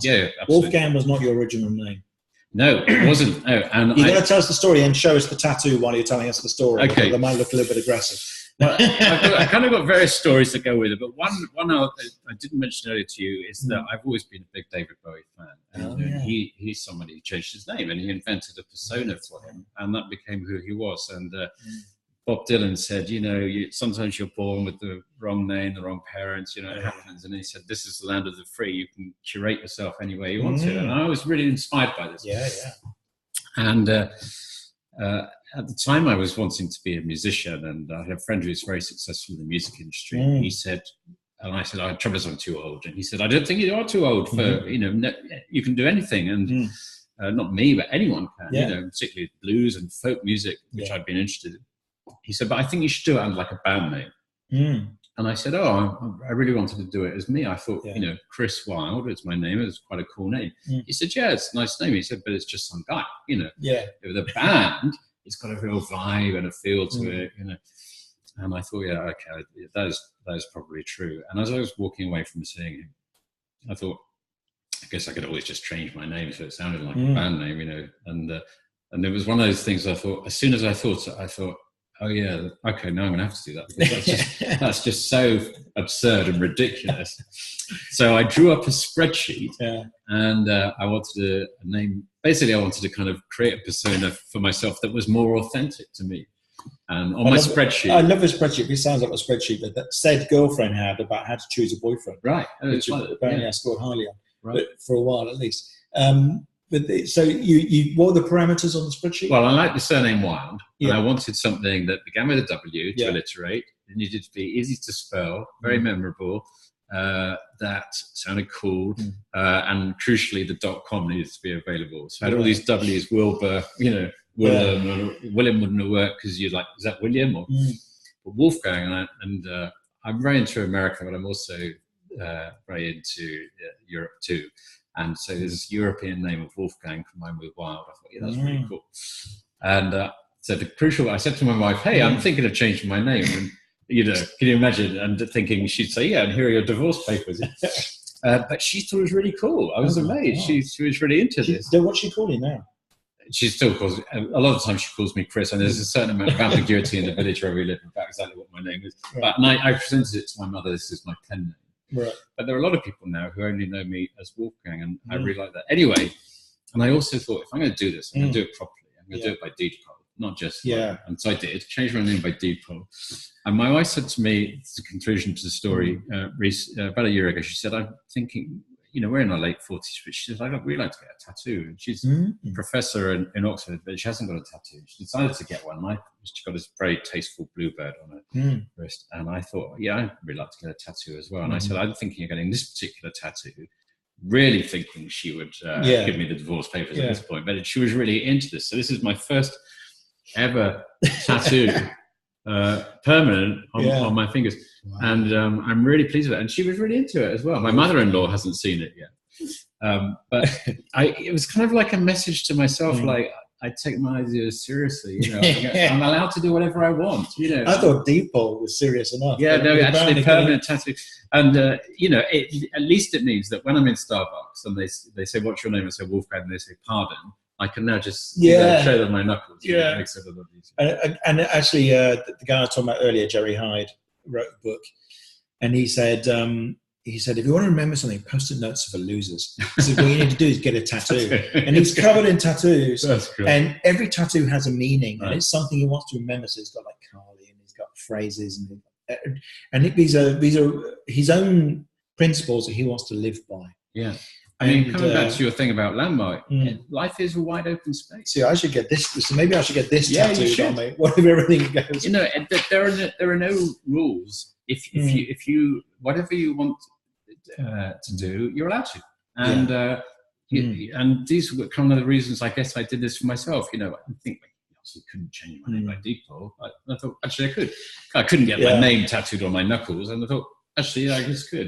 Yeah, absolutely. Wolfgang was not your original name. No, it wasn't. No, and you're going to tell us the story and show us the tattoo while you're telling us the story. Okay. That might look a little bit aggressive. Well, I kind of got various stories that go with it, but one I didn't mention earlier to you is that I've always been a big David Bowie fan, and he's somebody who changed his name, and he invented a persona for him, and that became who he was. And Bob Dylan said, sometimes you're born with the wrong name, the wrong parents, it happens. And he said, this is the land of the free. You can curate yourself any way you want to. And I was really inspired by this. Yeah. And at the time I was wanting to be a musician, and I had a friend who was very successful in the music industry. He said, and I said, trouble is I'm too old. And he said, I don't think you are too old for, you can do anything. And not me, but anyone can, particularly blues and folk music, which I'd been interested in. He said, but I think you should do it under like a band name. And I said, I really wanted to do it as me. I thought, Chris Wild is my name. It's quite a cool name. He said, yeah, it's a nice name. He said, but it's just some guy, With a band, it's got a real vibe and a feel to it, And I thought, okay, that is probably true. And as I was walking away from seeing him, I thought, I guess I could always just change my name so it sounded like a band name, And it was one of those things I thought, as soon as I thought it, I thought, oh yeah, okay, now I'm going to have to do that, because that's just so absurd and ridiculous. So I drew up a spreadsheet, and I wanted a name. Basically, I wanted to kind of create a persona for myself that was more authentic to me. And on my spreadsheet, I love the spreadsheet. It sounds like a spreadsheet that said girlfriend had about how to choose a boyfriend. Right. Which apparently I scored highly on, right. But for a while at least. So you what were the parameters on the spreadsheet? Well, I like the surname Wild, and I wanted something that began with a W to alliterate. It needed to be easy to spell, very memorable, that sounded cool, and crucially the .com needed to be available. So I had all these W's, Wilbur, Willem, William wouldn't have worked because you're like, is that William? Or but Wolfgang, and I'm very into America, but I'm also very into Europe too. And so there's this European name of Wolfgang combined with Wild. I thought, that's really cool. And so I said to my wife, hey, I'm thinking of changing my name. And, can you imagine? And thinking she'd say, yeah, and here are your divorce papers. But she thought it was really cool. I was amazed. She was really into this. What's she calling now? She still calls, a lot of times she calls me Chris, and there's a certain amount of ambiguity in the village where we live about exactly what my name is. Right. But I presented it to my mother, this is my pen name. Right. But there are a lot of people now who only know me as Wolfgang, and I really like that. Anyway, and I also thought, if I'm going to do this, I'm going to do it properly. I'm going to do it by deed poll, not just and so I did, change my name by deed poll. And my wife said to me, it's the conclusion to the story, about a year ago, she said, I'm thinking, we're in our late 40s, but she said, I'd really like to get a tattoo. And she's a professor in Oxford, but she hasn't got a tattoo. She decided to get one. She got this very tasteful bluebird on her wrist. And I thought, I'd really like to get a tattoo as well. And I said, I'm thinking of getting this particular tattoo, really thinking she would give me the divorce papers at this point. But she was really into this. So this is my first ever tattoo, permanent on my fingers. Wow. And I'm really pleased with it. And she was really into it as well. My mother-in-law hasn't seen it yet. But it was kind of like a message to myself, like, I take my ideas seriously. I'm allowed to do whatever I want. I thought deed poll was serious enough. Yeah, no, actually permanent tattoo. And, at least it means that when I'm in Starbucks and they say, what's your name? I say Wolfgang, and they say, pardon. I can now just show them my knuckles. It makes it a lot easier. And actually, the guy I was talking about earlier, Jerry Hyde, wrote a book, and he said, if you want to remember something, post-it notes are for losers. He said, what you need to do is get a tattoo. And he's covered in tattoos. That's cool. And every tattoo has a meaning, and it's something he wants to remember. So he's got like Carly, and he's got phrases, and these are his own principles that he wants to live by. Yeah. I mean, coming back to your thing about landmark, life is a wide open space. See, I should get this. So maybe I should get this tattooed on me. What if everything goes? There are no rules. If you whatever you want to do, you're allowed to. And and these were kind of the reasons I guess I did this for myself. I think obviously couldn't change my name by default. I thought actually I could. I couldn't get my name tattooed on my knuckles, and I thought actually I just could.